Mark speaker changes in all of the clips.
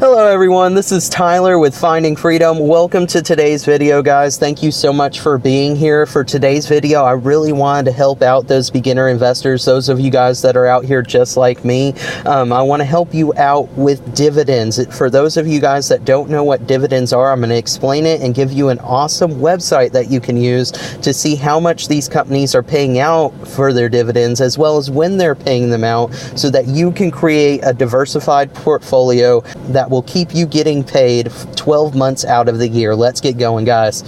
Speaker 1: Hello everyone, this is Tyler with Finding Freedom. Welcome to today's video, guys. Thank you so much for being here. For today's video, I really wanted to help out those beginner investors, those of you guys that are out here just like me. I want to help you out with dividends. For those of you guys that don't know what dividends are, I'm going to explain it and give you an awesome website that you can use to see how much these companies are paying out for their dividends, as well as when they're paying them out, so that you can create a diversified portfolio that will keep you getting paid 12 months out of the year. Let's get going, guys.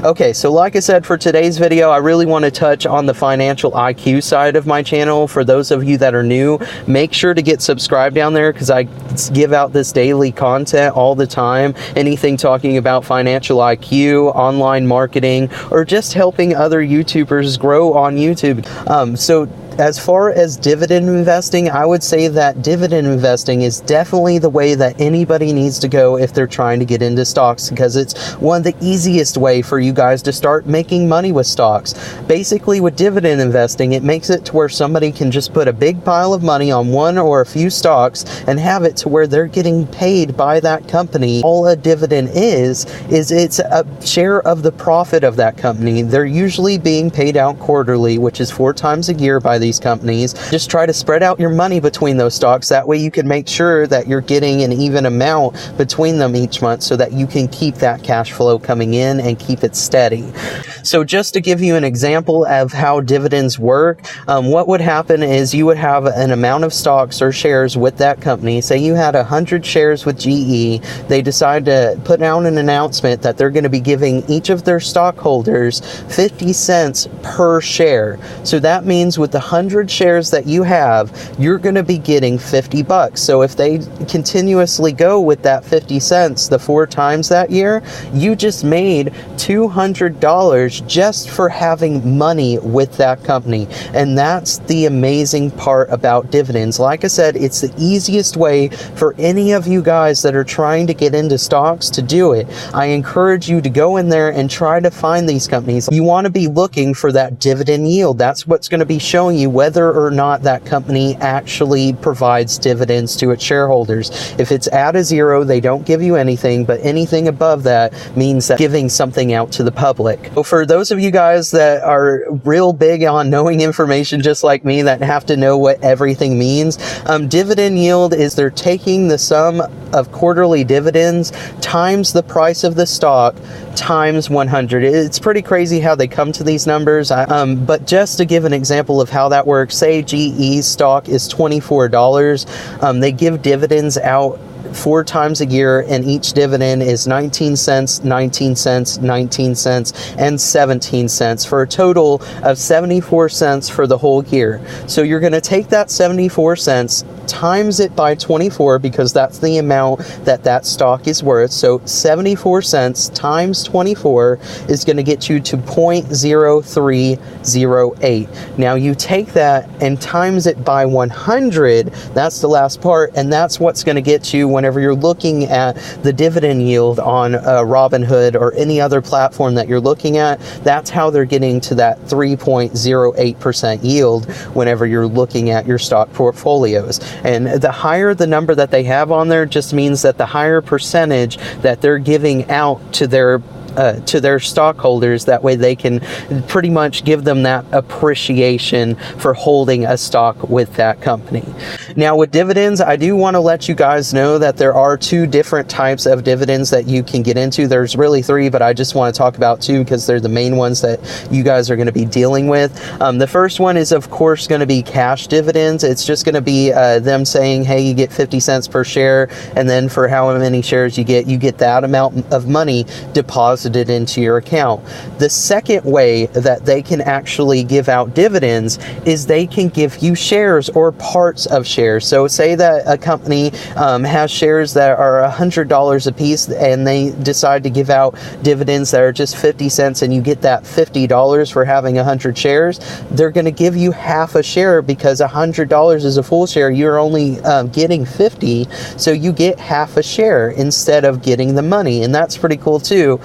Speaker 1: Okay, so like I said, for today's video, I really want to touch on the financial IQ side of my channel. For those of you that are new, make sure to get subscribed down there, because I give out this daily content all the time. Anything talking about financial IQ, online marketing, or just helping other YouTubers grow on YouTube. So as far as dividend investing, I would say that dividend investing is definitely the way that anybody needs to go if they're trying to get into stocks, because it's one of the easiest way for you guys to start making money with stocks. Basically, with dividend investing, it makes it to where somebody can just put a big pile of money on one or a few stocks and have it to where they're getting paid by that company. All a dividend is it's a share of the profit of that company. They're usually being paid out quarterly, which is 4 times a year by these companies. Just try to spread out your money between those stocks. That way you can make sure that you're getting an even amount between them each month, so that you can keep that cash flow coming in and keep it steady. So just to give you an example of how dividends work, what would happen is you would have an amount of stocks or shares with that company. Say you had 100 shares with GE. They decide to put out an announcement that they're going to be giving each of their stockholders 50 cents per share. So that means with the 100 shares that you have, you're going to be getting $50. So if they continuously go with that 50 cents the 4 times that year, you just made $200 just for having money with that company. And that's the amazing part about dividends. Like I said, it's the easiest way for any of you guys that are trying to get into stocks to do it. I encourage you to go in there and try to find these companies. You want to be looking for that dividend yield. That's what's going to be showing you whether or not that company actually provides dividends to its shareholders. If it's at a 0, they don't give you anything, but anything above that means that giving something out to the public. So for those of you guys that are real big on knowing information just like me, that have to know what everything means, dividend yield is they're taking the sum of quarterly dividends times the price of the stock times 100. It's pretty crazy how they come to these numbers, but just to give an example of how that works, say GE's stock is $24. They give dividends out 4 times a year, and each dividend is 19 cents, 19 cents, 19 cents, and 17 cents, for a total of 74 cents for the whole year. So you're going to take that 74 cents, times it by 24, because that's the amount that that stock is worth. So 74 cents times 24 is going to get you to 0.0308. Now you take that and times it by 100. That's the last part, and that's what's going to get you whenever you're looking at the dividend yield on Robinhood or any other platform that you're looking at. That's how they're getting to that 3.08% yield whenever you're looking at your stock portfolios. And the higher the number that they have on there just means that the higher percentage that they're giving out to their stockholders. That way they can pretty much give them that appreciation for holding a stock with that company. Now with dividends, I do want to let you guys know that there are 2 different types of dividends that you can get into. There's really 3, but I just want to talk about 2 because they're the main ones that you guys are going to be dealing with. The first one is of course going to be cash dividends. It's just going to be them saying, hey, you get 50 cents per share, and then for how many shares you get that amount of money deposited deposited into your account. The second way that they can actually give out dividends is they can give you shares or parts of shares. So say that a company has shares that are $100 a piece and they decide to give out dividends that are just 50 cents, and you get that $50 for having 100 shares. They're going to give you half a share because $100 is a full share. You're only getting 50, so you get half a share instead of getting the money. And that's pretty cool too,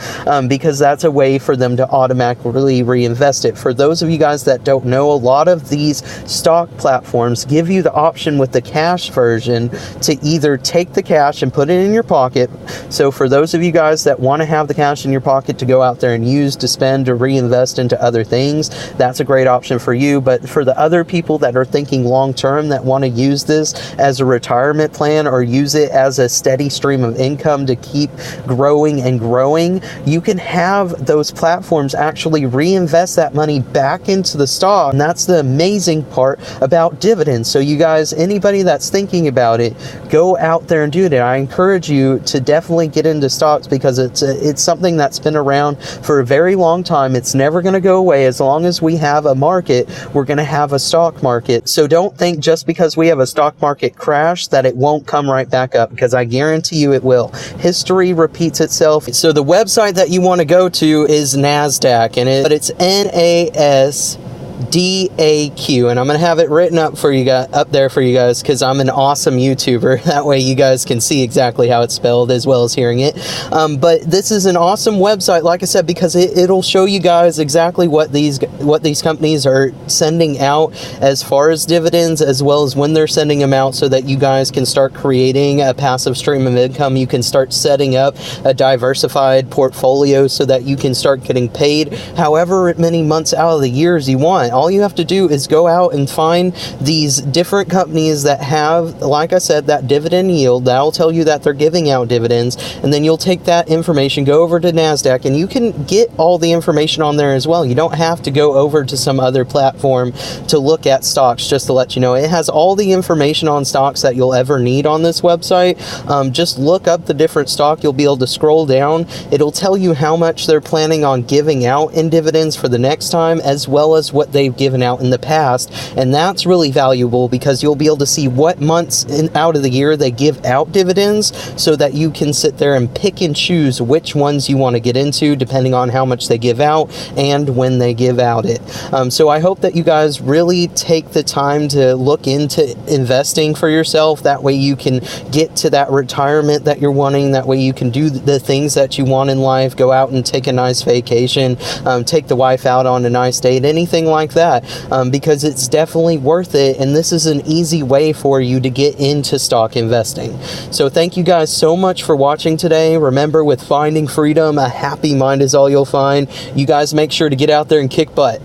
Speaker 1: because that's a way for them to automatically reinvest it. For those of you guys that don't know, a lot of these stock platforms give you the option with the cash version to either take the cash and put it in your pocket. So for those of you guys that want to have the cash in your pocket to go out there and use to spend or reinvest into other things, that's a great option for you. But for the other people that are thinking long term, that want to use this as a retirement plan or use it as a steady stream of income to keep growing and growing, you can have those platforms actually reinvest that money back into the stock. And that's the amazing part about dividends. So you guys, anybody that's thinking about it, go out there and do it. I encourage you to definitely get into stocks because it's something that's been around for a very long time. It's never going to go away. As long as we have a market, we're going to have a stock market. So don't think just because we have a stock market crash that it won't come right back up, because I guarantee you it will. History repeats itself. So the website that you want to go to is NASDAQ, but it's NASDAQ, and I'm gonna have it written up for you guys, up there for you guys, because I'm an awesome YouTuber. That way you guys can see exactly how it's spelled as well as hearing it. But this is an awesome website, like I said, because it'll show you guys exactly what these companies are sending out as far as dividends, as well as when they're sending them out, so that you guys can start creating a passive stream of income. You can start setting up a diversified portfolio so that you can start getting paid however many months out of the years you want. All you have to do is go out and find these different companies that have, like I said, that dividend yield. That'll tell you that they're giving out dividends, and then you'll take that information, go over to NASDAQ, and you can get all the information on there as well. You don't have to go over to some other platform to look at stocks. Just to let you know, it has all the information on stocks that you'll ever need on this website. Just look up the different stock. You'll be able to scroll down. It'll tell you how much they're planning on giving out in dividends for the next time, as well as what they've given out in the past. And that's really valuable because you'll be able to see what months out of the year they give out dividends, so that you can sit there and pick and choose which ones you want to get into depending on how much they give out and when they give out it. So I hope that you guys really take the time to look into investing for yourself. That way you can get to that retirement that you're wanting. That way you can do the things that you want in life, go out and take a nice vacation, take the wife out on a nice date, anything like that, because it's definitely worth it. And this is an easy way for you to get into stock investing. So thank you guys so much for watching today. Remember, with finding freedom, a happy mind is all you'll find. You guys make sure to get out there and kick butt.